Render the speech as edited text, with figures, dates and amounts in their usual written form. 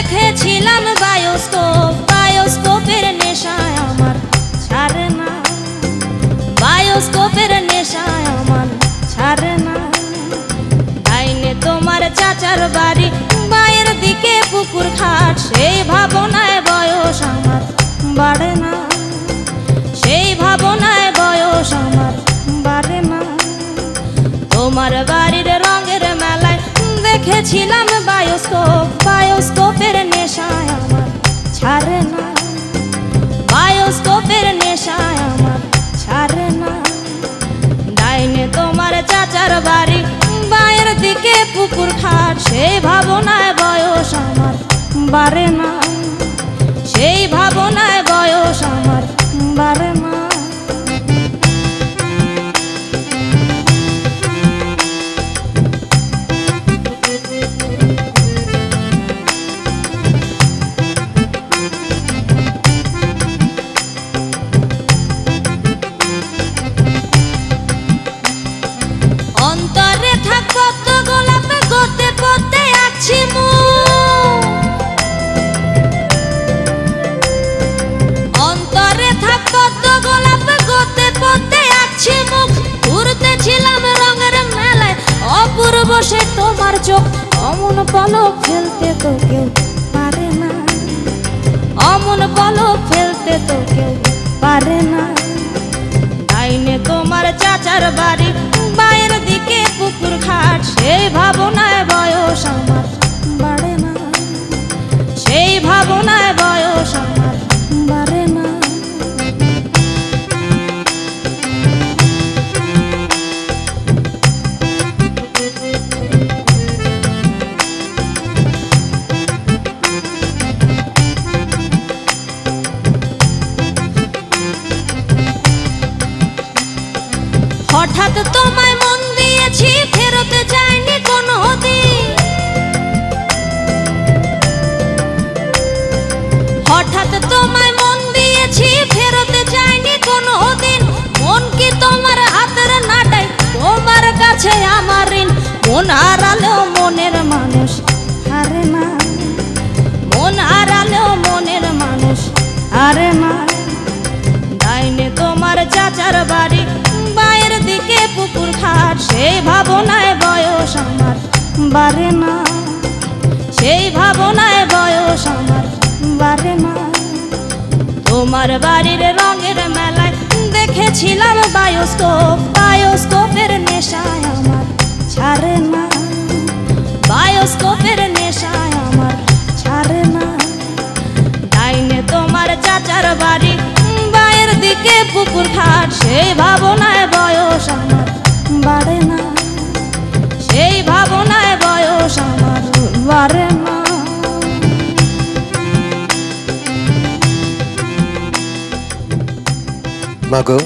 দেখেছিলাম বায়োস্কোপ, বায়োস্কোপের নেশায় আমার ছাড়ে না, বায়োস্কোপের নেশায় আমার ছাড়ে না। ডাইনে তোমার চাচার বাড়ি, বাইরের দিকে পুকুর ঘাট, সেই ভাবনায় বয়স আমার বাড়ে না, সেই ভাবনায় বয়স আমার বাড়ে না। তোমার বাড়ির রঙের মেলায় দেখেছিলাম বায়োস্কোপ, বায়োস্কোপের নেশায় আমার ছাড়ে না, বায়োস্কোপের নেশায় আমার ছাড়ে না। ডাইনে তোমার চাচার বাড়ি, বাইরের দিকে পুকুর ঘাট, সেই ভাবনায় বয়স আমার বাড়ে না, সেই ভাবনায় বয়স আমার বাড়ে না। অন্তরে থাক কত গোলাপ, গোতে পথে আছি মুখ, অন্তরে থাক কত গোলাপ, গোতে পথে আছি মুখ। ঘুরতেছিলাম রঙের মেলায়, অপূর্ব সে তোমার চোখ, অমন পলক ফেলতে তো কেউ পারে না, অমন পলক ফেলতে তো কেউ পারে না। ডাইনে তোমার চাচার বাড়ি, বাইরের দিকে পুকুর ঘাট, সেই ভাবনায় বয়স আমার বাড়ে না, সেই ভাবনায় বয়স আমার বাড়ে না। হঠাৎ তোমায় মন দিয়েছি, ফেরত যায়নি কোনো দিন, হঠাৎ তোমায় মন দিয়েছি, ফেরত যায়নি কোনো দিন। মন কি তোমার হাতের নাটাই, তোমার কাছে আমার ঋণ। মন হারালেও মনের মানুষ হারে না, মন হারালেও মনের মানুষ হারে না। ডাইনে তোমার চাচার বাড়ি, বাইরের দিকে পুকুর ঘাট, সেই ভাবনায় বয়স আমার বাড়ে না, সেই ভাবনায় বয়স আমার বাড়ে না। তোমার বাড়ির রঙের মেলায় দেখেছিলাম বায়োস্কোপ, বায়োস্কোপের নেশায় আমার ছাড়ে না, বায়োস্কোপের নেশায় আমার ছাড়ে না। ডাইনে তোমার চাচার বাড়ি, বাইরের দিকে পুকুর ঘাট, সেই ভাবনায় বয়স আমার বাড়ে না, সেই ভাবনায় বয়স আমার বাড়ে না। মাগো